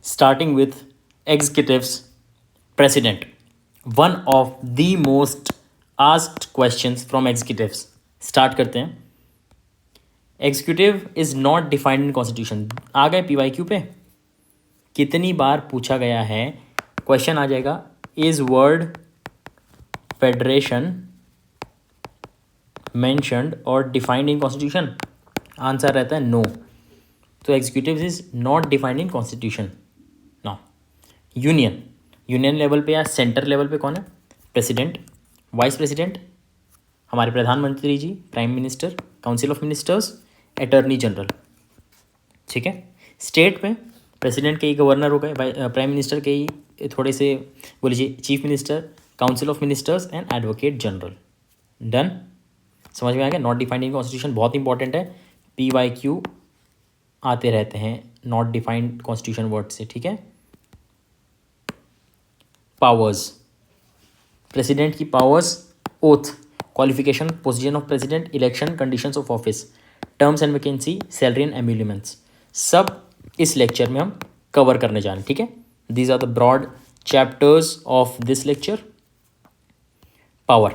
starting with executives, president. One of the most asked questions from executives. Start करते हैं. Executive is not defined in constitution. आ गए PYQ पे. कितनी बार पूछा गया है क्वेश्चन आ जाएगा, इज वर्ड फेडरेशन मेंशन्ड और डिफाइंड इन कॉन्स्टिट्यूशन. आंसर रहता है नो. तो executive is not defined in constitution. Now union level पे या सेंटर लेवल पे कौन है? प्रेसिडेंट, वाइस प्रेसिडेंट, हमारे प्रधानमंत्री जी, prime minister, council of ministers, attorney general. ठीक है. स्टेट में प्रेसिडेंट के ही गवर्नर हो गए, प्राइम मिनिस्टर के ही थोड़े से बोलिए chief minister, council of ministers and advocate general. Done. समझ में आ गया. नॉट डिफाइंड इन कॉन्स्टिट्यूशन बहुत इंपॉर्टेंट है. PYQ आते रहते हैं नॉट डिफाइंड कॉन्स्टिट्यूशन वर्ड से. ठीक है. पावर्स, प्रेसिडेंट की powers, oath, qualification, position of president, election, conditions of office, terms and vacancy, salary and emoluments, सब इस लेक्चर में हम कवर करने जा रहे हैं. ठीक है. These are the broad chapters of this lecture. Power,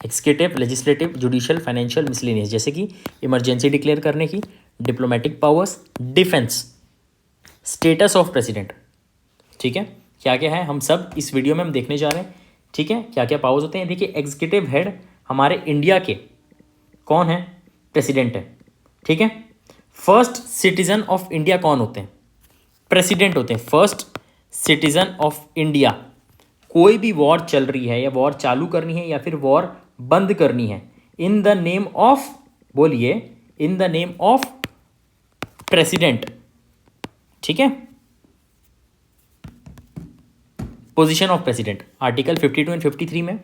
executive, legislative, judicial, financial, miscellaneous, जैसे कि इमरजेंसी डिक्लेयर करने की, diplomatic powers, defence, status of president. ठीक है. क्या क्या है हम सब इस वीडियो में हम देखने जा रहे हैं. ठीक है. क्या क्या पावर्स होते हैं. देखिए, एग्जीक्यूटिव हेड हमारे इंडिया के कौन है? प्रेसिडेंट है. ठीक है. फर्स्ट सिटीजन ऑफ इंडिया कौन होते हैं? प्रेसिडेंट होते हैं. First citizen of India. कोई भी वॉर चल रही है या वॉर चालू करनी है या फिर वॉर बंद करनी है, इन द नेम ऑफ, बोलिए, in the name of president. ठीक है. Position of president, article 52 and 53 में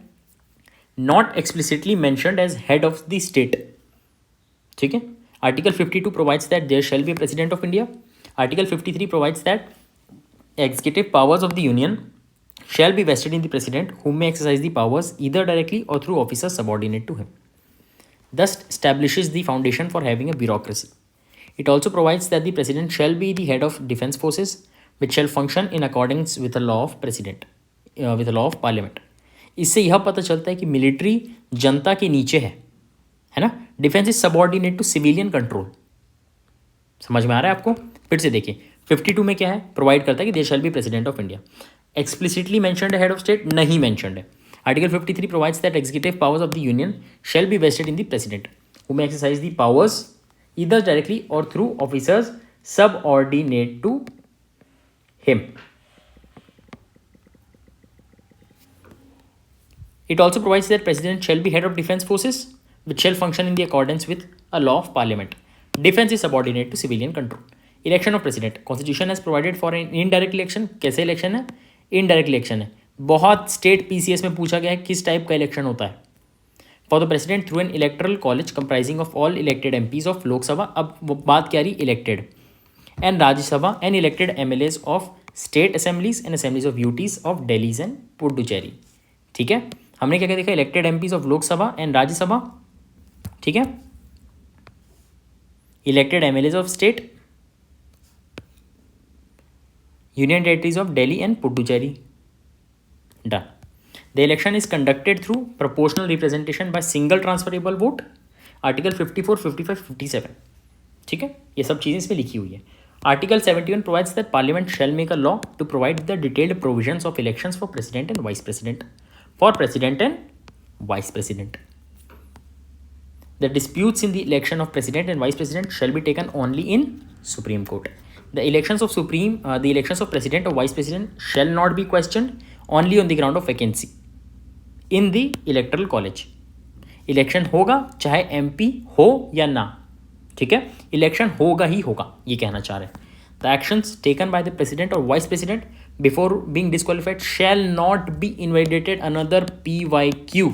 not explicitly mentioned as head of the state. ठीक है. Article 52 provides that there shall be president of India. Article 53 provides that executive powers of the union shall be vested in the president, who may exercise the powers either directly or through officers subordinate to him. Thus establishes the foundation for having a bureaucracy. It also provides that the president shall be the head of defense forces, which shall function in accordance with the law of president, with the law of parliament. इससे यह पता चलता है कि military जनता के नीचे है ना. Defence is subordinate to civilian control. समझ में आ रहा है आपको? फिर से देखिए, 52 में क्या है? प्रोवाइड करता है कि there shall be president of India. Explicitly mentioned head of state नहीं मेंशन्ड है. Article 53 provides that executive powers of the union shall be vested in the president, who may exercise the powers either directly और through officers subordinate to him. It also provides that president shall be head of defense forces, which shall function in the accordance with a law of parliament. Defense is subordinate to civilian control. Election of president. Constitution has provided for an indirect election. कैसे election है? Indirect election है. बहुत state PCS में पूछा गया है किस type का इलेक्शन होता है. For the president through an electoral college comprising of all elected MPs of लोक सभा. अब बात क्या रही? elected and Rajya Sabha and elected MLAs of state assemblies and assemblies of UTs of Delhi and Puducherry. ठीक है. हमने क्या क्या देखा? Elected MPs of Lok Sabha and Rajya Sabha. ठीक है. Elected MLAs of state, union territories of Delhi and Puducherry. Done. The election is conducted through proportional representation by single transferable vote. Article 54, 55, 57. ठीक है. ये सब चीज़ें इसमें लिखी हुई है. Article 71 provides that parliament shall make a law to provide the detailed provisions of elections for president and vice president. For president and vice president, the disputes in the election of president and vice president shall be taken only in Supreme Court. The elections of president or vice president shall not be questioned only on the ground of vacancy in the electoral college. Election होगा चाहे MP हो या ना. ठीक है. Election होगा ही होगा, ये कहना चाह रहे हैं. The actions taken by the president or vice president before being disqualified shall not be invalidated another PYQ.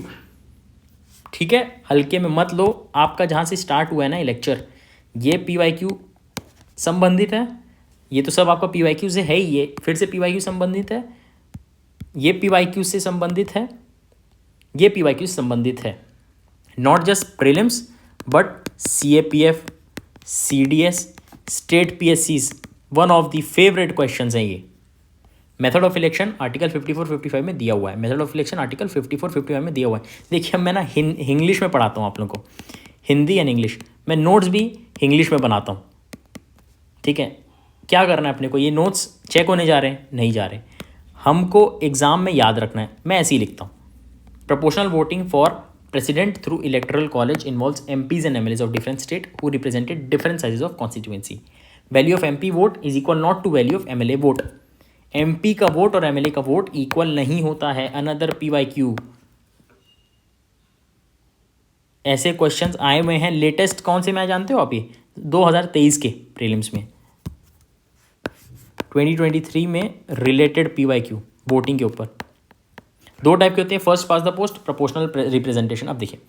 ठीक है. हल्के में मत लो. आपका जहाँ से स्टार्ट हुआ है ना ये लेक्चर, ये PYQ संबंधित है. ये तो सब आपका PYQ से है ही. ये फिर से PYQ संबंधित है, ये PYQ से संबंधित है, ये PYQ से संबंधित है. Not just prelims but CAPF, CDS, state PSCs one of the favourite questions हैं ये। मेथड ऑफ इलेक्शन आर्टिकल 54-55 में दिया हुआ है। मेथड ऑफ इलेक्शन आर्टिकल 54-55 में दिया हुआ है। देखिए अब मैं ना इंग्लिश में पढ़ाता हूँ आप लोगों को, हिंदी एंड इंग्लिश। मैं नोट्स भी इंग्लिश में बनाता हूँ, ठीक है। क्या करना है अपने को, ये नोट्स चेक होने जा रहे हैं, नहीं जा रहे, हमको एग्जाम में याद रखना है। मैं ऐसे ही लिखता हूँ, proportional voting for president through electoral college involves MPs and MLAs of different state who represented different sizes of constituency. Value of MP vote is equal not to value of MLA vote. MP का vote और MLA का vote equal नहीं होता है। Another PYQ। ऐसे questions आए हुए हैं। लेटेस्ट कौन से में आए जानते हो आप? ये 2023 के प्रीलिम्स में, 2023 में रिलेटेड PYQ वोटिंग के ऊपर। दो टाइप के होते हैं, first pass the post, proportional representation. अब देखिए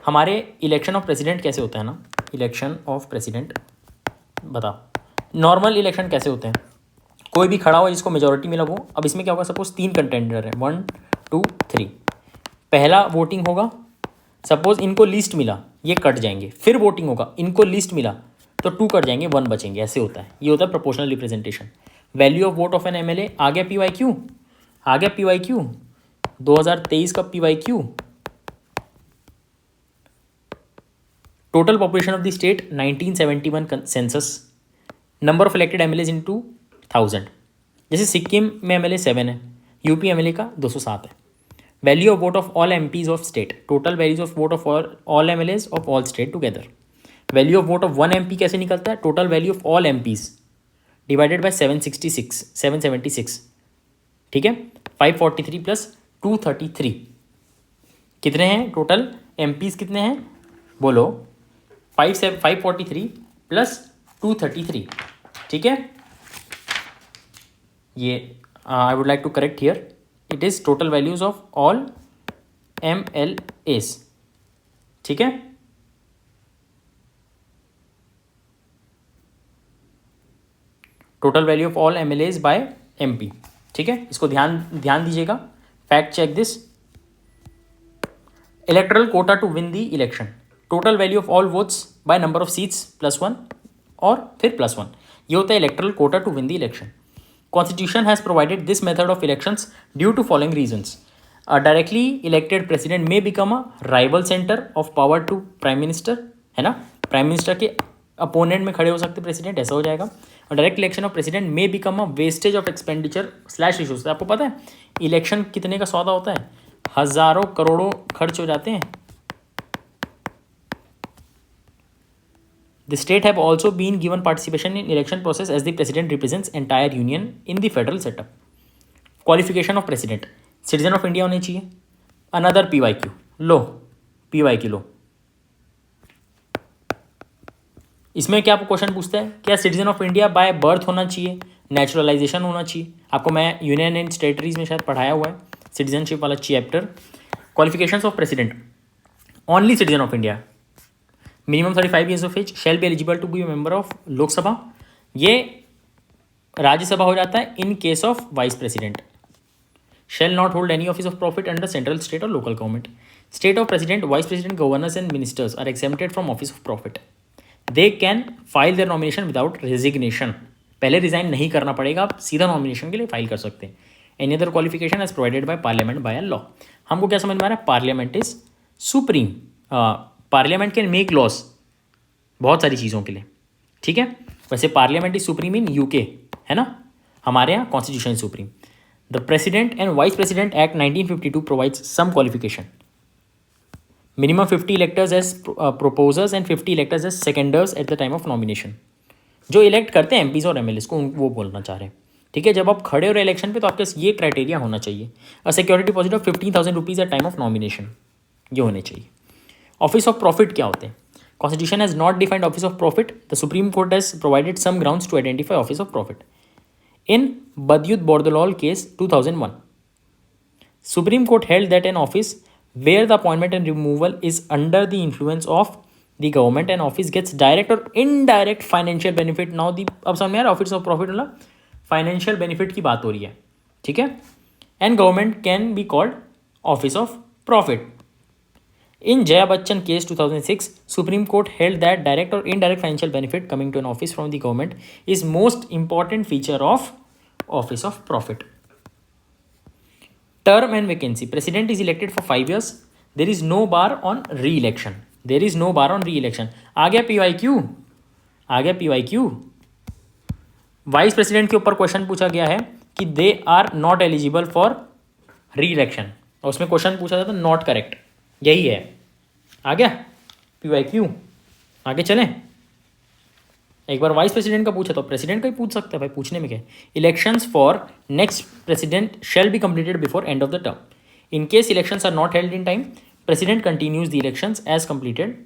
हमारे इलेक्शन ऑफ प्रेसिडेंट कैसे होता है ना, इलेक्शन ऑफ प्रेसिडेंट बताओ, नॉर्मल इलेक्शन कैसे होते हैं, कोई भी खड़ा हो जिसको मेजोरिटी मिला वो। अब इसमें क्या होगा, सपोज 3 कंटेंडर है, 1 2 3, पहला वोटिंग होगा, सपोज इनको लिस्ट मिला, ये कट जाएंगे, फिर वोटिंग होगा, इनको लिस्ट मिला तो 2 कट जाएंगे, 1 बचेंगे, ऐसे होता है। ये होता है proportional representation. Value of vote of an MLA, आ गया PYQ, आ गया PYQ 2023 का PYQ। Total population of the state 1971 census, number of elected MLAs into 1000। जैसे सिक्किम में MLA 7 है, यूपी MLA का 207 है। Value of vote of all MPs of state, total values of vote of all MLAs of all state together. Value of vote of 1 MP कैसे निकलता है, total value of all MPs divided by 776, ठीक है। 543 plus 233 कितने हैं total MPs कितने हैं बोलो, 543 प्लस 233, ठीक है। ये I would like to correct here, it is total values of all MLAs, ठीक है। Total value of all MLAs by MP, ठीक है। इसको ध्यान दीजिएगा, fact check this. Electoral quota to win the election, total value of all votes by number of seats +1 और फिर +1, ये होता है electoral quota to win the election. Constitution has provided this method of elections due to following reasons. Directly elected president may become a rival centre of power to prime minister, है ना, prime minister के opponent में खड़े हो सकते president, ऐसा हो जाएगा। और direct election of president may become a wastage of expenditure / issues. आपको पता है इलेक्शन कितने का सौदा होता है, हजारों करोड़ों खर्च हो जाते हैं। The state have also been given participation in election process as the president represents entire union in the federal setup. Qualification of president, citizen of India होने चाहिए। Another PYQ, लो PYQ लो। इसमें क्या आपको क्वेश्चन पूछता है, क्या citizen of India by birth होना चाहिए, नेचुरलाइजेशन होना चाहिए? आपको मैं यूनियन एंड टेरिटरीज में शायद पढ़ाया हुआ है सिटीजनशिप वाला chapter. Qualifications of president, only citizen of India, minimum 35 years of age, shall be eligible to be a member of Lok Sabha. ये राज्यसभा हो जाता है in case of vice president. Shall not hold any office of profit under central, state और local government. State of president, vice president, governors and ministers are exempted from office of profit. They can file their nomination without resignation, पहले resign नहीं करना पड़ेगा, आप सीधा nomination के लिए file कर सकते हैं। Any other qualification as provided by parliament by law. हमको क्या समझ में आ रहा है, parliament is supreme, parliament can make laws बहुत सारी चीज़ों के लिए, ठीक है। वैसे parliament is supreme in UK, है ना, हमारे यहाँ constitution is supreme. The president and vice president act 1952 provides some qualification. Minimum 50 electors as proposers and 50 electors as seconders at the time of nomination. जो इलेक्ट करते हैं MPs और MLAs को, वो बोलना चाह रहे हैं, ठीक है। जब आप खड़े हो रहे इलेक्शन पे तो आपके ये क्राइटेरिया होना चाहिए। A security deposit of 15,000 rupees at time of nomination, ये होने चाहिए। ऑफिस ऑफ प्रॉफिट क्या होते हैं? Constitution has not defined office of profit. The Supreme Court has provided some grounds to identify office of profit. In Badyut Bordolal case 2001, Supreme Court held that an office where the appointment and removal is under the influence of the government and office gets direct or indirect financial benefit. Now the अब समझ में आ रहा है office of profit वाला financial benefit की बात हो रही है, ठीक है। And government can be called office of profit. In Jaya Bachchan case 2006, Supreme Court held that direct or indirect financial benefit coming to an office from the government is most important feature of office of profit. Term and vacancy. President is elected for 5 years. There is no bar on re-election. There is no bar on re-election. आ गया PYQ. आ गया PYQ. Vice president के ऊपर question पूछा गया है कि they are not eligible for re election, और उसमें क्वेश्चन पूछा था नॉट करेक्ट, यही है. आ गया PYQ. आगे चलें. एक बार वाइस प्रेसिडेंट का पूछा तो प्रेसिडेंट का ही पूछ सकते हैं भाई, पूछने में क्या. Elections for next president shall be completed before end of the term. In case elections are not held in time, president continues the elections as completed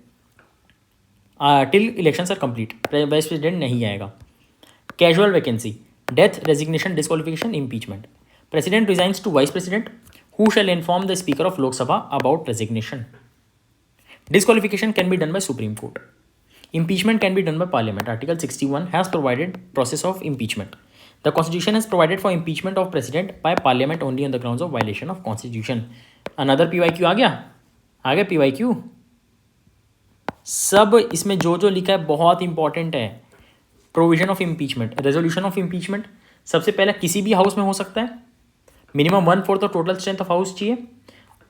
till elections are complete. Vice president नहीं आएगा. Casual vacancy, death, resignation, disqualification, impeachment. President resigns to vice president, who shall inform the speaker of Lok Sabha about resignation. Disqualification can be done by Supreme Court. Impeachment can be done by Parliament. Article 61 has provided process of impeachment. The Constitution has provided for impeachment of president by Parliament only on the grounds of violation of Constitution. Another PYQ आ गया PYQ. सब इसमें जो जो लिखा है बहुत important है. Provision of impeachment, resolution of impeachment सबसे पहले किसी भी हाउस में हो सकता है. Minimum 1/4 of total strength of house चाहिए.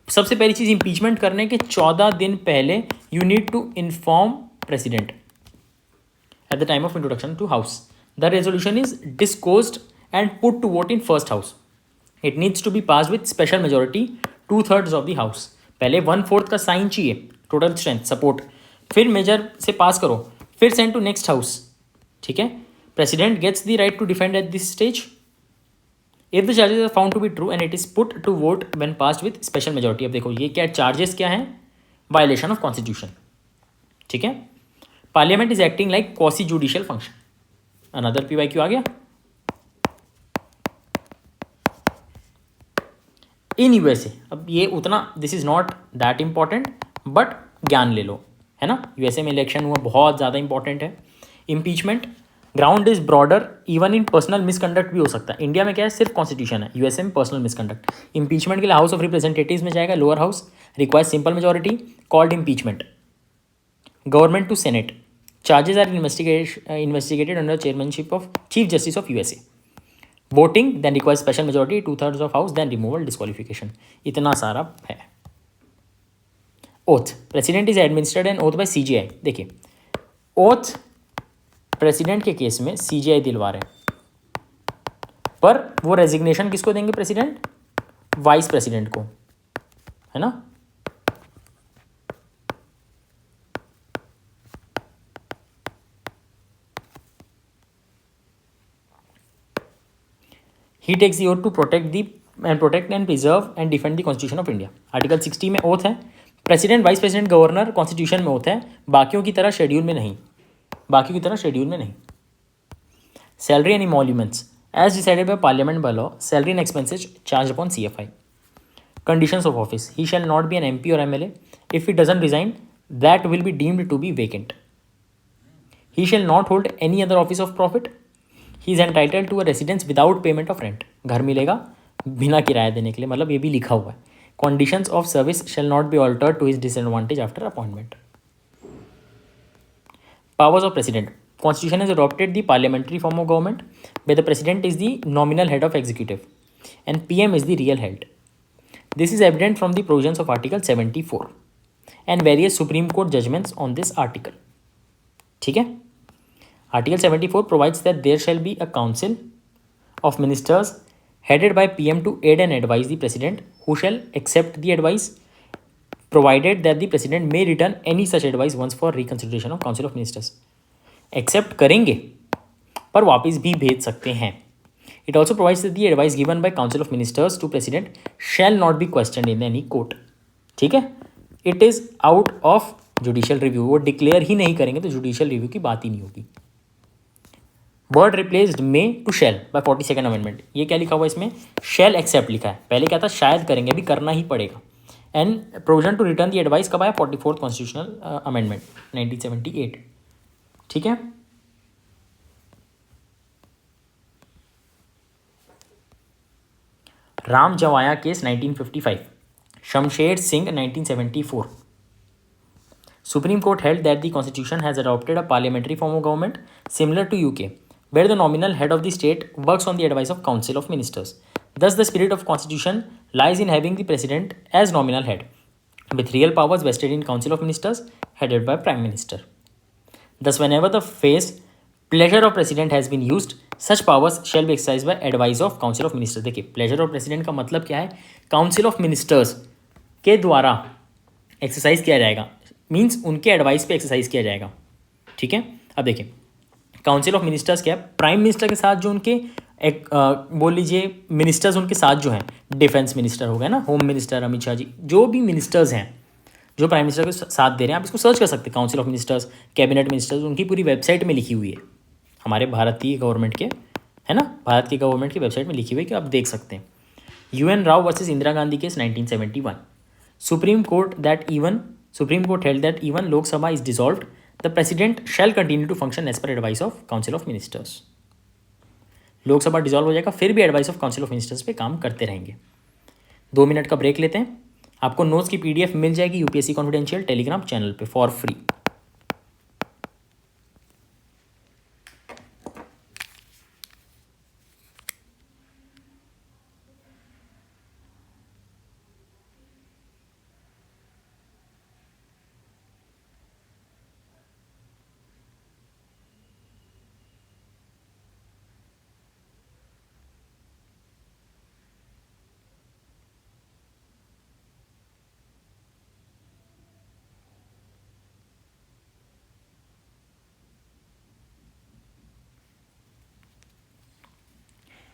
सबसे पहली चीज इम्पीचमेंट करने के 14 दिन पहले you need to inform president at the time of introduction to house. The resolution is discussed and put to vote in first house. It needs to be pass with special majority 2/3 of the house. पहले 1/4 का sign चाहिए total strength support, फिर major से pass करो, फिर send to next house. ठीक है. President gets the right to defend at this stage if the charges are found to be true and it is put to vote when passed with special majority. अब देखो ये क्या charges क्या हैं, violation of constitution. ठीक है. Parliament is acting like quasi judicial function. Another PYQ आ गया. इन USA, अब ये उतना this is not that important but ज्ञान ले लो, है ना. USA में इलेक्शन हुआ बहुत ज़्यादा इंपॉर्टेंट है. Impeachment ground is broader, even in personal misconduct भी हो सकता है. इंडिया में क्या है, सिर्फ कॉन्स्टिट्यूशन है. USA में पर्सनल मिसकंडक्ट. इम्पीचमेंट के लिए हाउस ऑफ रिप्रेजेंटेटिव्स में जाएगा, lower house, requires simple majority, called impeachment. Government to senate, charges are investigated under chairmanship of chief justice of USA. Voting then requires special majority 2/3 of house, then removal, disqualification. इतना सारा है. Oath, president is administered an oath by CGI. देखिए oath president के case में CGI दिलवा रहे हैं, पर वो रेजिग्नेशन किसको देंगे प्रेसिडेंट, वाइस प्रेसिडेंट को, है ना. He takes the oath to protect and preserve and defend the constitution of India. Article 60 में ओथ है. President, vice president, governor constitution में ओथ है, बाकियों की तरह शेड्यूल में नहीं. Salary and emoluments as decided by parliament by law, salary and expenses charge upon CFI. Conditions of office, he shall not be an MP or MLA. If he doesn't resign that will be deemed to be vacant. He shall not hold any other office of profit. He is entitled to a residence without payment of rent. घर मिलेगा बिना किराया देने के लिए, मतलब ये भी लिखा हुआ है. Conditions of service shall not be altered to his disadvantage after appointment. Powers of President. Constitution has adopted the parliamentary form of government where the President is the nominal head of executive and PM is the real head. This is evident from the provisions of Article 74 and various Supreme Court judgments on this article. ठीक है. Article 74 provides that there shall be a council of ministers headed by PM to aid and advise the President, who shall accept the advice provided that the President may return any such advice once for reconsideration of Council of Ministers. Accept करेंगे पर वापस भी भेज सकते हैं. It also provides that the advice given by Council of Ministers to President shall not be questioned in any court. ठीक है. It is out of judicial review. वो डिक्लेयर ही नहीं करेंगे तो जुडिशियल रिव्यू की बात ही नहीं होगी. Word replaced may to shall by 42nd amendment. ये क्या लिखा हुआ है इसमें, शेल एक्सेप्ट लिखा है. पहले क्या था, शायद करेंगे, अभी करना ही पड़ेगा. And provision to return the advice कब आया, 44th कॉन्स्टिट्यूशनल अमेंडमेंट 1978. ठीक है. Ram Jawaya case 1955, Shamsher Singh 1974. Supreme Court held that the Constitution has adopted a parliamentary form of government similar to UK, where the nominal head of the state works on the advice of Council of Ministers. Thus, the spirit of Constitution lies in having the President as nominal head, with real powers vested in Council of Ministers headed by Prime Minister. Thus, whenever the phrase pleasure of President has been used, such powers shall be exercised by advice of Council of Ministers. देखिए, pleasure of President का मतलब क्या है? Council of Ministers के द्वारा exercise किया जाएगा, means उनके एडवाइस पे एक्सरसाइज किया जाएगा. ठीक है. अब देखिए, काउंसिल ऑफ मिनिस्टर्स क्या है? प्राइम मिनिस्टर के साथ जो उनके बोल लीजिए मिनिस्टर्स उनके साथ जो हैं, डिफेंस मिनिस्टर हो गए ना, होम मिनिस्टर अमित शाह जी, जो भी मिनिस्टर्स हैं जो प्राइम मिनिस्टर के साथ दे रहे हैं, आप इसको सर्च कर सकते हैं. Council of ministers, cabinet ministers, उनकी पूरी वेबसाइट में लिखी हुई है, हमारे भारतीय गवर्नमेंट के, है ना, भारत की गवर्नमेंट की वेबसाइट में लिखी हुई है कि आप देख सकते हैं. UN Rao versus Indira Gandhi case 1971. Supreme Court held that even Lok Sabha is dissolved, the President shall continue to function as per advice of Council of Ministers. Lok Sabha dissolve हो जाएगा, फिर भी advice of council of ministers पे काम करते रहेंगे. 2 minute का break लेते हैं. आपको नोट्स की PDF मिल जाएगी यूपीएससी कॉन्फिडेंशियल टेलीग्राम चैनल पे फॉर फ्री.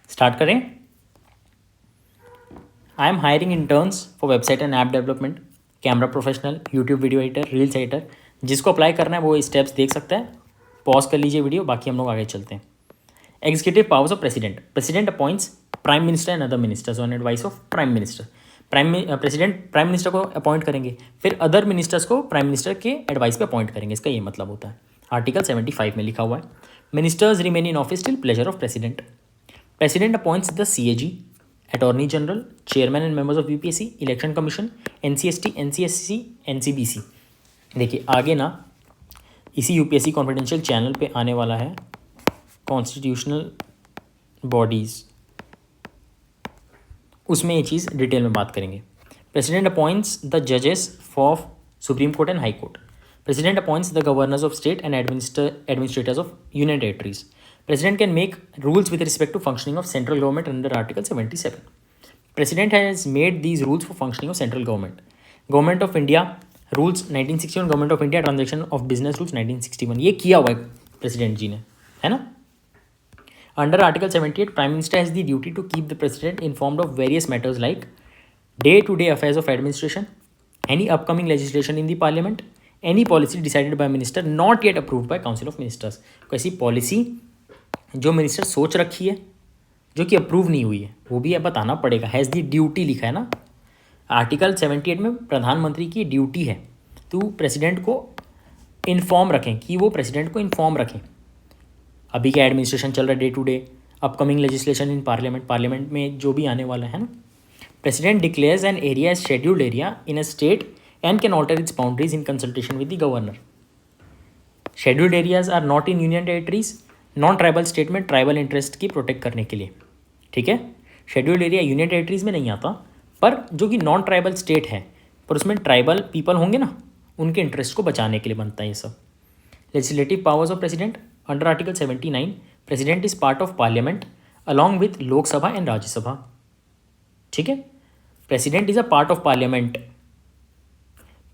स्टार्ट करें. I am hiring interns for website and app development, camera professional, YouTube video editor, reels editor. जिसको अप्लाई करना है वो स्टेप्स देख सकता है. पॉज कर लीजिए वीडियो, बाकी हम लोग आगे चलते हैं. Executive powers of president. President appoints prime minister and other ministers on advice of prime minister. President prime minister को अपॉइंट करेंगे, फिर अदर मिनिस्टर्स को प्राइम मिनिस्टर के एडवाइस पे अपॉइंट करेंगे. इसका ये मतलब होता है. आर्टिकल 75 में लिखा हुआ है. Ministers remain in office till pleasure of president. President appoints the CAG, Attorney General, Chairman and members of UPSC, Election Commission, NCST, NCSC, NCBC. देखिए आगे ना इसी यूपीएससी कॉन्फिडेंशियल चैनल पे आने वाला है कॉन्स्टिट्यूशनल बॉडीज़, उसमें ये चीज़ डिटेल में बात करेंगे. प्रेसिडेंट अपॉइंट्स द जजेस for supreme court and high court. President appoints the governors of state and administrators of union territories. President can make rules with respect to functioning of central government under Article 77. President has made these rules for functioning of central government. Government of India rules 1961, Government of India transaction of business rules 1961. ये किया हुआ है president जी ने, है ना. Under Article 78, Prime Minister has the duty to keep the President informed of various matters like day-to-day affairs of administration, any upcoming legislation in the Parliament, any policy decided by Minister not yet approved by Council of Ministers. कोई policy जो minister सोच रखी है जो कि approve नहीं हुई है वो भी बताना पड़ेगा. हैज़ दी ड्यूटी लिखा है ना आर्टिकल 78 में. प्रधानमंत्री की ड्यूटी है तो प्रेसिडेंट को इन्फॉर्म रखें, कि वो प्रेसिडेंट को इन्फॉर्म रखें अभी क्या एडमिनिस्ट्रेशन चल रहा है, day to day, upcoming legislation in parliament में जो भी आने वाला है ना. President declares an area as scheduled area in a state and can alter its boundaries in consultation with the governor. Scheduled areas are not in union territories. Non tribal state में tribal interest की protect करने के लिए, ठीक है. Scheduled area union territories में नहीं आता, पर जो कि नॉन ट्राइबल स्टेट है पर उसमें ट्राइबल पीपल होंगे ना, उनके इंटरेस्ट को बचाने के लिए बनता है ये सब. Legislative powers of president. Under article 79, president is part of parliament along with Lok Sabha and Rajya Sabha. ठीक है. President is a part of parliament.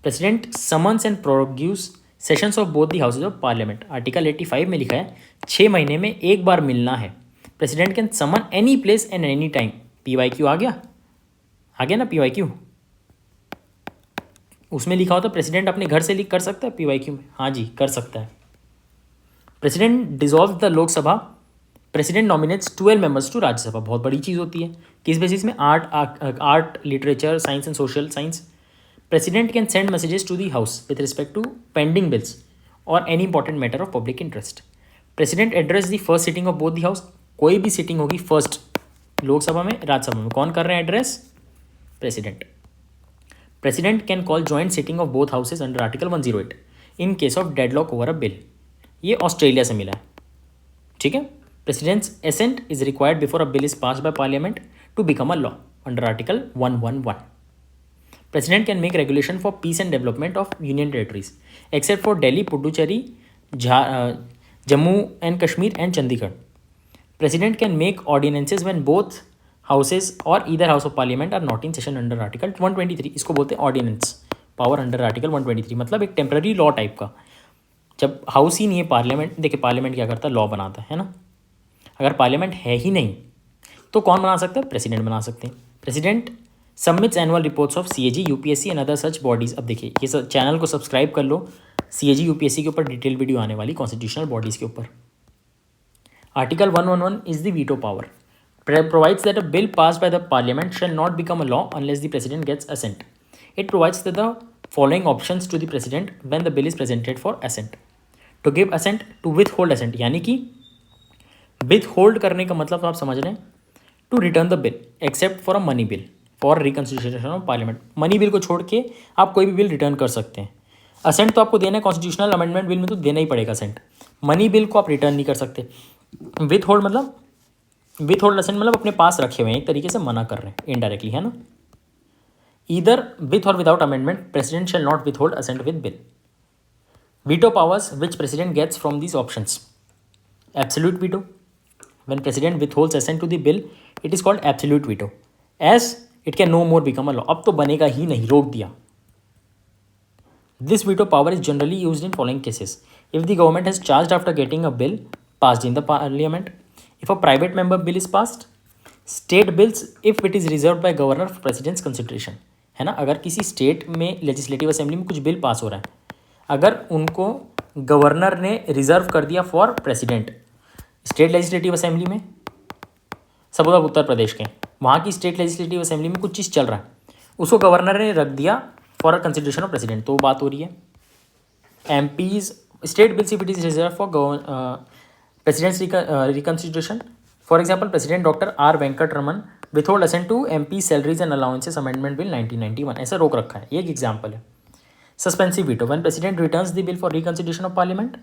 President summons and produce sessions of both the houses of parliament. Article 85 में लिखा है 6 महीने में एक बार मिलना है. President can summon any place and any time. PYQ आ गया ना PYQ. उसमें लिखा होता प्रेसिडेंट अपने घर से लिख कर सकता है PYQ में. हाँ जी कर सकता है. President dissolve the Lok Sabha. President nominates 12 members to Rajya Sabha. बहुत बड़ी चीज़ होती है. किस बेसिस में? Art, literature, science and social science. President can send messages to the House with respect to pending bills or any important matter of public interest. President address the first sitting of both the House. कोई भी sitting होगी first, Lok Sabha में, राज्यसभा में, कौन कर रहे हैं address? President. President can call joint sitting of both houses under Article 108. In case of deadlock over a bill. ये ऑस्ट्रेलिया से मिला है, ठीक है। President's assent is required before a bill is pass by parliament to become a law under article 111। President can make regulation for peace and development of union territories, except for Delhi, Puducherry, Jammu and Kashmir and Chandigarh. President can make ordinances when both houses or either house of parliament are not in session under article 123. इसको बोलते हैं ordinance power under article 123, मतलब एक temporary law type का। जब house ही नहीं है, parliament, देखिए पार्लियामेंट क्या करता है, लॉ बनाता है ना। अगर पार्लियामेंट है ही नहीं तो कौन बना सकता है, प्रेसिडेंट बना सकते हैं। President submits annual reports of CAG, UPSC and other such bodies. अब देखिए ये सब चैनल को सब्सक्राइब कर लो, सीएजी यूपीएससी के ऊपर डिटेल वीडियो आने वाली कॉन्स्टिट्यूशनल बॉडीज के ऊपर। Article 111 is the veto power, provides that a bill passed by the parliament shall not become a law unless the president gets assent. It provides that the following options to the president when the bill is presented for assent: to give assent, to withhold assent, यानी कि withhold करने का मतलब तो आप समझ रहे हैं, to return the bill except for a money bill for reconsideration of parliament। Money bill को छोड़ के आप कोई भी बिल रिटर्न कर सकते हैं। असेंट तो आपको देना है, कॉन्स्टिट्यूशनल अमेंडमेंट बिल में तो देना ही पड़ेगा असेंट। मनी बिल को आप रिटर्न नहीं कर सकते। विथ होल्ड मतलब, विथ होल्ड असेंट मतलब अपने पास रखे हुए हैं, एक तरीके से मना कर रहे हैं इनडायरेक्टली, है ना। ईदर विथ और without amendment president shall not with hold assent with bill. Veto powers which president gets from these options: absolute veto, when president withholds assent to the bill it is called absolute veto, as it can no more become a law। अब तो बनेगा ही नहीं, रोक दिया। This veto power is generally used in following cases: if the government has charged after getting a bill passed in the parliament, if a private member bill is passed, state bills if it is reserved by governor for president's consideration, है ना। अगर किसी state में legislative assembly में कुछ bill pass हो रहा है, अगर उनको गवर्नर ने रिजर्व कर दिया for president, state legislative assembly में, सपोज आप उत्तर प्रदेश के, वहाँ की स्टेट लेजिस्लेटिव असेंबली में कुछ चीज़ चल रहा है, उसको गवर्नर ने रख दिया for a consideration of president, तो बात हो रही है। MPs state bills if it is reserve for president's reconsideration, for example president doctor R Venkataraman withhold assent to MP salaries and allowances amendment bill 1991, ऐसा रोक रखा है, ये एक एग्जाम्पल है। Suspensive veto, when president returns the bill for reconsideration of parliament,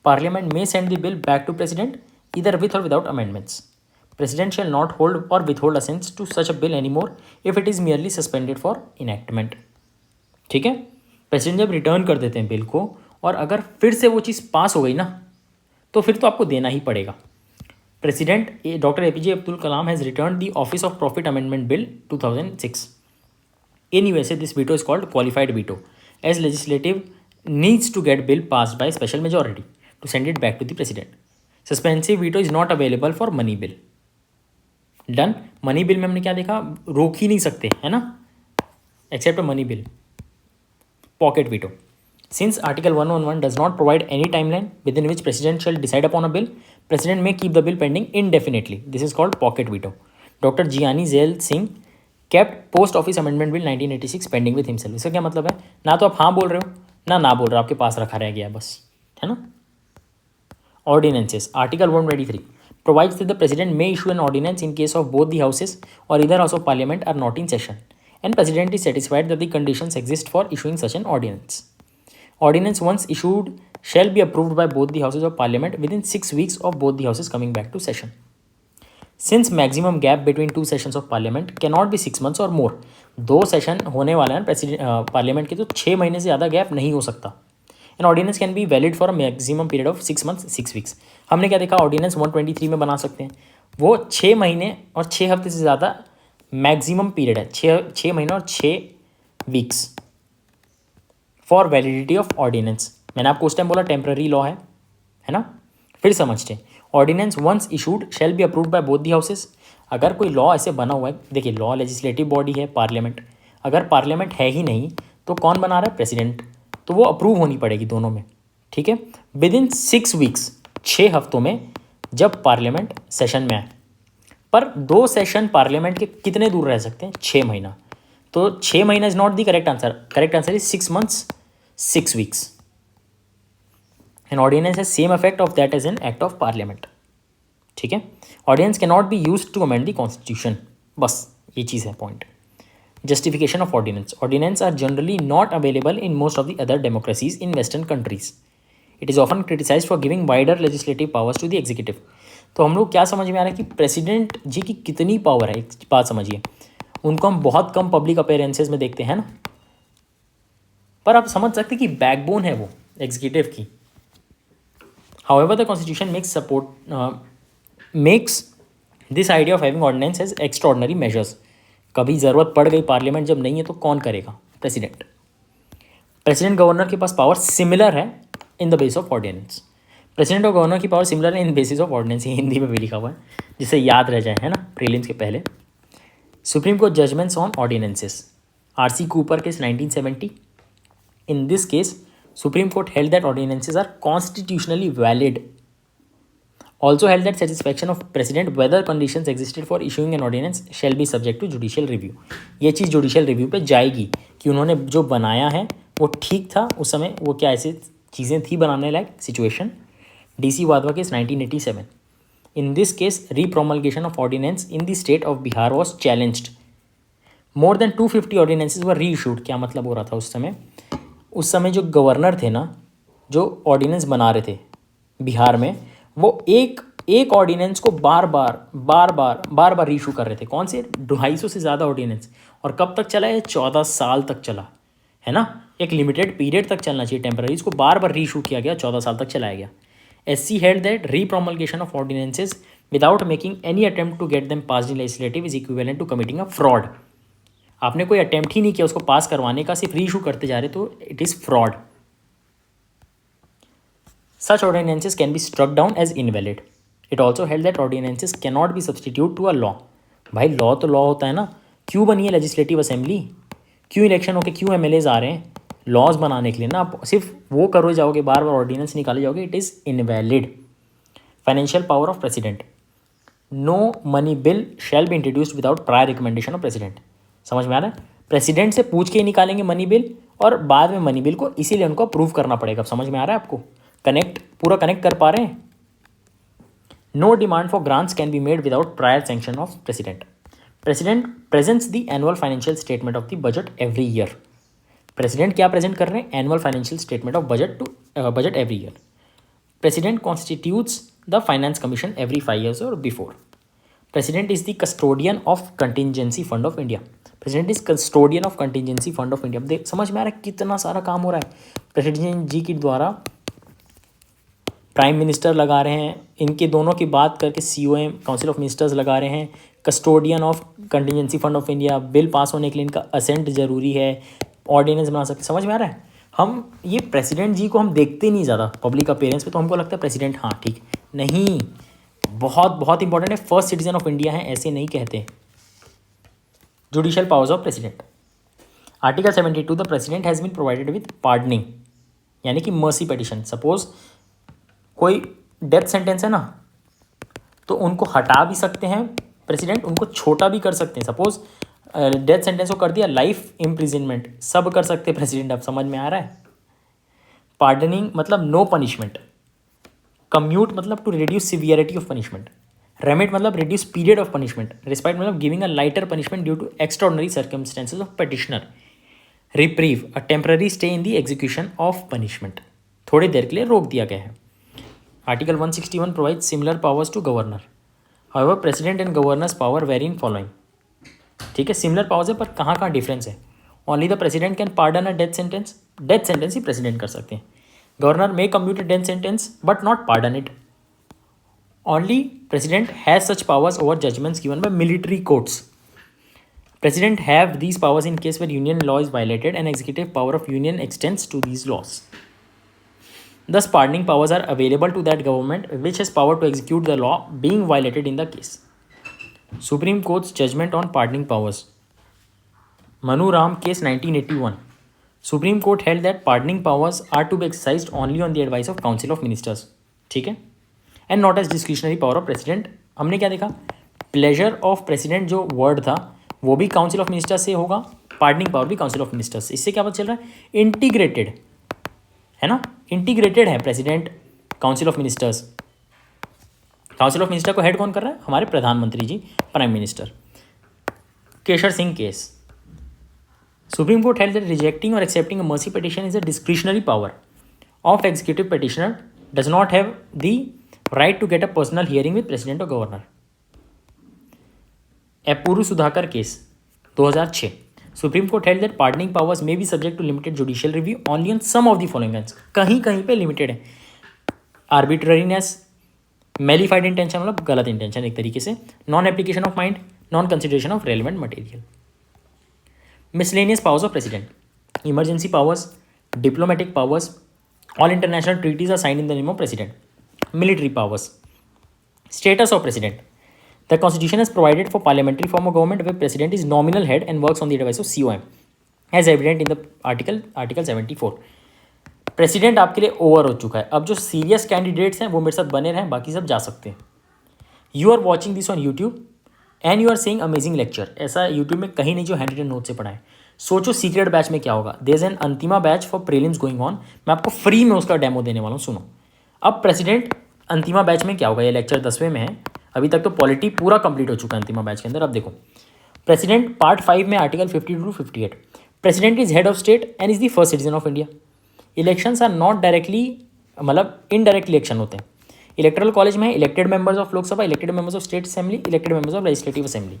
parliament may send the bill back to president either with or without amendments. President shall not hold or withhold assents to such a bill anymore if it is merely suspended for enactment। ठीक है, president जब return कर देते हैं bill को और अगर फिर से वो चीज़ पास हो गई ना, तो फिर तो आपको देना ही पड़ेगा। President doctor APJ Abdul Kalam has return the office of profit amendment bill 2006। In USA, this veto is called qualified veto, as legislative needs to get bill passed by special majority to send it back to the president. Suspensive veto is not available for money bill. Done. Money bill में हमने क्या देखा, रोक ही नहीं सकते, है ना, except a money bill. Pocket veto. Since Article 111 does not provide any timeline within which president shall decide upon a bill, president may keep the bill pending indefinitely. This is called pocket veto. Dr. Gianni Zail Singh kept post office amendment bill 1986 pending with himself। इसका क्या मतलब है, ना तो आप हाँ बोल रहे हो ना बोल रहे हो, आपके पास रखा रह गया बस, है ना। Ordinances. Article 123 provides that the president may issue an ordinance in case of both the houses or either house of parliament are not in session, and president is satisfied that the conditions exist for issuing such an ordinance. Ordinance once issued shall be approved by both the houses of parliament within 6 weeks of both the houses coming back to session. Since maximum gap between two sessions of parliament cannot be 6 months or more, 2 session होने वाला है president parliament के, तो 6 महीने से ज़्यादा gap नहीं हो सकता। An ordinance can be valid for a maximum period of 6 months 6 weeks। हमने क्या देखा, ऑर्डिनेंस 123 में बना सकते हैं, वो 6 महीने और 6 हफ्ते से ज़्यादा मैक्सिमम पीरियड है, 6 महीने और 6 weeks for validity of ordinance. मैंने आपको उस टाइम बोला टेम्पररी लॉ है ना। फिर समझते हैं, ordinance once issued shall be approved by both the houses. अगर कोई लॉ ऐसे बना हुआ है, देखिए लॉ लेजिस्लेटिव बॉडी है पार्लियामेंट, अगर पार्लियामेंट है ही नहीं तो कौन बना रहा है, प्रेसिडेंट, तो वो अप्रूव होनी पड़ेगी दोनों में, ठीक है। विद इन 6 weeks 6 हफ्तों में जब पार्लियामेंट सेशन में आए, पर 2 सेशन पार्लियामेंट के कितने दूर रह सकते हैं, 6 महीना, तो 6 महीना is not the correct answer. Correct answer is 6 months 6 weeks। An ordinance has same effect of that as an act of parliament, ठीक है। Ordinance cannot be used to amend the constitution, बस ये चीज़ है point. Justification of ordinance. Ordinance are generally not available in most of the other democracies in Western countries. It is often criticized for giving wider legislative powers to the executive. तो हम लोग क्या समझ में आ रहा है कि प्रेसिडेंट जी की कितनी पावर है, एक बात समझिए, उनको हम बहुत कम पब्लिक अपीयरेंसेस में देखते हैं ना, पर आप समझ सकते कि बैकबोन है वो एग्जीक्यूटिव की. However, the Constitution makes this idea of having ordinance as extraordinary measures. कभी ज़रूरत पड़ गई, पार्लियामेंट जब नहीं है तो कौन करेगा? प्रेसिडेंट. प्रेसिडेंट गवर्नर के पास पावर सिमिलर है in the base of ordinance. President और गवर्नर की पावर सिमिलर है इन बेसिस ऑफ ऑर्डिनेंस. ये हिंदी में भी लिखा हुआ है जिससे याद रह जाए, है ना, प्रीलिम्स के पहले. Supreme court judgments on ordinances. RC Cooper case 1970. In this case, Supreme Court held that ordinances are constitutionally valid. Also held that satisfaction of President whether conditions existed for issuing an ordinance shall be subject to judicial review. ये चीज़ judicial review पे जाएगी कि उन्होंने जो बनाया है वो ठीक था उस समय, वो क्या ऐसी चीज़ें थी बनाने लायक situation. DC Wadhwa case 1987. In this case, repromulgation of ordinance in the state of Bihar was challenged. More than 250 ordinances were reissued. क्या मतलब हो रहा था उस समय? उस समय जो गवर्नर थे ना, जो ऑर्डिनेंस बना रहे थे बिहार में, वो एक ऑर्डिनेंस को बार बार रीइशू कर रहे थे. कौन से? 250 से ज़्यादा ऑर्डिनेंस. और कब तक चला है? 14 साल तक चला है ना. एक लिमिटेड पीरियड तक चलना चाहिए टेम्पररी, इसको बार बार रीइशू किया गया, 14 साल तक चलाया गया. SC held that repromulgation of ordinances without making any attempt to get them passed in legislative is equivalent to committing a fraud. आपने कोई अटेम्प्ट ही नहीं किया उसको पास करवाने का, सिर्फ रीइशू करते जा रहे, तो it is fraud. Such ordinances can be struck down as invalid. It also held that ordinances can not be substitute to a law. भाई लॉ तो लॉ होता है ना. क्यों बनी है लेजिस्लेटिव असेंबली? क्यों इलेक्शन होके क्यों MLAs आ रहे हैं? लॉज बनाने के लिए ना. आप सिर्फ वो करो जाओगे, बार बार ऑर्डिनेंस निकाले जाओगे, it is invalid. Financial power of president. No money bill shall be introduced without prior recommendation of president. समझ में आ रहा है? प्रेसिडेंट से पूछ के ही निकालेंगे मनी बिल, और बाद में मनी बिल को इसीलिए उनको अप्रूव करना पड़ेगा. समझ में आ रहा है आपको? पूरा कनेक्ट कर पा रहे हैं? No demand for grants can be made without prior sanction of president. President presents the annual financial statement of the budget every year. President क्या प्रेजेंट कर रहे हैं? Annual financial statement of budget every year. President constitutes the finance commission every 5 years और before. President is the custodian of contingency fund of India. President is custodian of contingency fund of India. देख समझ में आ रहा है कितना सारा काम हो रहा है. प्रेसिडेंट जी के द्वारा प्राइम मिनिस्टर लगा रहे हैं, इनके दोनों की बात करके COM काउंसिल ऑफ मिनिस्टर्स लगा रहे हैं. Custodian of contingency fund of India. Bill pass होने के लिए इनका असेंट जरूरी है. ऑर्डिनेंस बना सकते. समझ में आ रहा है? हम ये प्रेसिडेंट जी को हम देखते नहीं ज़्यादा पब्लिक अपीयरेंस पे, तो हमको लगता है प्रेसिडेंट हाँ ठीक नहीं, बहुत इंपॉर्टेंट है. फर्स्ट सिटीजन ऑफ इंडिया है, ऐसे नहीं कहते. Judicial powers of president. Article 72. The president has been provided with pardoning, यानी कि मर्सी पिटिशन. सपोज कोई डेथ सेंटेंस है ना, तो उनको हटा भी सकते हैं प्रेसिडेंट, उनको छोटा भी कर सकते हैं. सपोज डेथ सेंटेंस को कर दिया लाइफ इम्प्रिजनमेंट, सब कर सकते हैं प्रेसिडेंट. अब समझ में आ रहा है? पार्डनिंग मतलब नो पनिशमेंट. कम्यूट मतलब to reduce severity of punishment. Remit मतलब reduce period of punishment. Respite मतलब giving a lighter punishment due to extraordinary circumstances of petitioner. Reprieve a temporary stay in the execution of punishment. थोड़ी देर के लिए रोक दिया गया है. Article 161 provides similar powers to governor. However president and governors power vary in following. ठीक है, सिमिलर पावर्स है, पर कहाँ कहाँ डिफरेंस है? Only the president can pardon a death sentence. Death sentence he president कर सकते हैं. Governor may commute a death sentence but not pardon it. Only president has such powers over judgments given by military courts. President have these powers in case where union law is violated and executive power of union extends to these laws. Thus pardoning powers are available to that government which has power to execute the law being violated in the case. Supreme Court's judgment on pardoning powers. Manu Ram case 1981. Supreme Court held that pardoning powers are to be exercised only on the advice of Council of Ministers. ठीक है, and not as discretionary power of president. हमने क्या देखा? Pleasure of president जो word था वो भी council of ministers से होगा, पार्डनिंग पावर भी काउंसिल ऑफ मिनिस्टर्स से. इससे क्या पता चल रहा है? इंटीग्रेटेड है ना, इंटीग्रेटेड है president council of ministers. Council of minister को हेड कौन कर रहा है? हमारे प्रधानमंत्री जी, prime minister. Keshar Singh case. Supreme Court held that rejecting or accepting a mercy petition is a discretionary power of executive petitioner, does not have the right to get a personal hearing with president or governor. Apoorva Sudhakar case 2006. Supreme Court held that pardoning powers may be subject to limited judicial review only on some of the following grounds. कहीं कहीं पे limited है. Arbitrariness, malified intention मतलब गलत intention एक तरीके से, non application of mind, non consideration of relevant material. Miscellaneous powers of president, emergency powers, diplomatic powers, all international treaties are signed in the name of president. Military powers, status of president. The constitution has provided for parliamentary form of government where president is nominal head and works on the advice of COM, as evident in the article 74. President आपके लिए over हो चुका है. अब जो serious candidates हैं वो मेरे साथ बने रहें, बाकी सब जा सकते हैं. You are watching this on YouTube and you are saying amazing lecture. ऐसा यूट्यूब में कहीं नहीं जो हैंड रिटन नोट से पढ़ाएं. सोचो सीक्रेट बैच में क्या होगा. There is an Antima batch for prelims going on. मैं आपको फ्री में उसका डेमो देने वाला हूँ. सुनो अब प्रेसिडेंट अंतिमा बैच में क्या होगा. ये लेक्चर 10वें में है. अभी तक तो पॉलिटी पूरा कंप्लीट हो चुका है अंतिमा बैच के अंदर. अब देखो प्रेसिडेंट पार्ट 5 में article 52 to 58. President is head of state and is the first citizen of India. Elections are not directly मतलब इनडायरेक्ट इलेक्शन होते हैं. इलेक्ट्रल कॉलेज में elected members of Lok Sabha, elected members of state assembly, elected members of legislative assembly.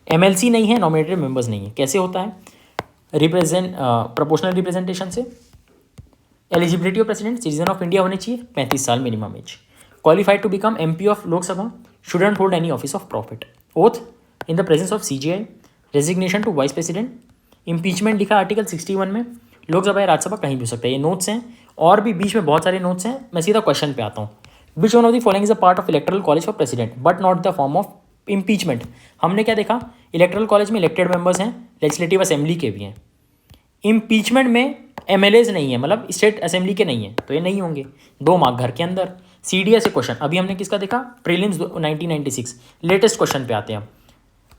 MLC नहीं है, nominated members नहीं है. कैसे होता है. प्रोपोर्शनल रिप्रेजेंटेशन से. Eligibility of president citizen of India होने चाहिए, 35 साल minimum age. Qualified to become MP of Lok Sabha, shouldn't hold any office of profit. Oath in the presence of CJI. Resignation to vice president. Impeachment लिखा article 61 में. लोकसभा या राज्यसभा कहीं भी हो सकता है. ये नोट्स हैं और भी बीच में बहुत सारे नोट्स हैं. मैं सीधा क्वेश्चन पे आता हूँ. Which one of the following is a part of electoral college for president but not the form of impeachment. हमने क्या देखा. इलेक्टरल कॉलेज में इलेक्टेड मेंबर्स हैं, लेजिस्लेटिव असेंबली के भी हैं. इम्पीचमेंट में एमएलएज नहीं है, मतलब स्टेट असेंबली के नहीं है, तो ये नहीं होंगे. 2 मार्क घर के अंदर. सीडीएस क्वेश्चन अभी हमने किसका देखा. प्रीलिम्स 1996. लेटेस्ट क्वेश्चन पे आते हैं.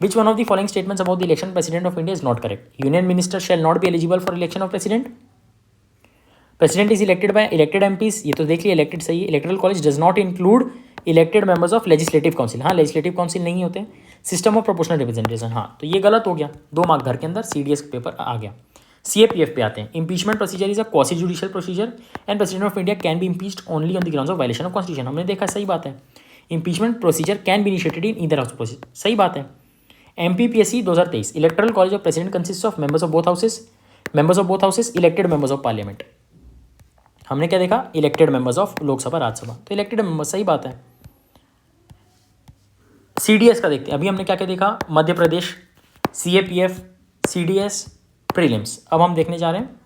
Which one of the following statements about the election president of India is not correct? Union minister shall not be eligible for election of president. President is elected by elected MPs. ये तो देख लिया, elected सही है. Electoral college does not include elected members of legislative council. हाँ legislative council नहीं होते. System of proportional representation. हाँ तो ये गलत हो गया. 2 मार्क घर के अंदर. CDS पेपर आ गया. CAPF पे आते हैं. Impeachment procedure is a quasi judicial procedure and president of India can be impeached only on the grounds of violation of constitution. हमने देखा सही बात है. Impeachment procedure can be initiated in either house procedure. सही बात है. MPPSC 2023. Electoral college of president consist of members of both houses, elected members of parliament. हमने क्या देखा. Elected members of Lok Sabha Rajya Sabha, तो इलेक्टेड मेंबर्स सही बात है. CDS का देखते हैं. अभी हमने क्या क्या देखा. Madhya Pradesh, CAPF, CDS, prelims. अब हम देखने जा रहे हैं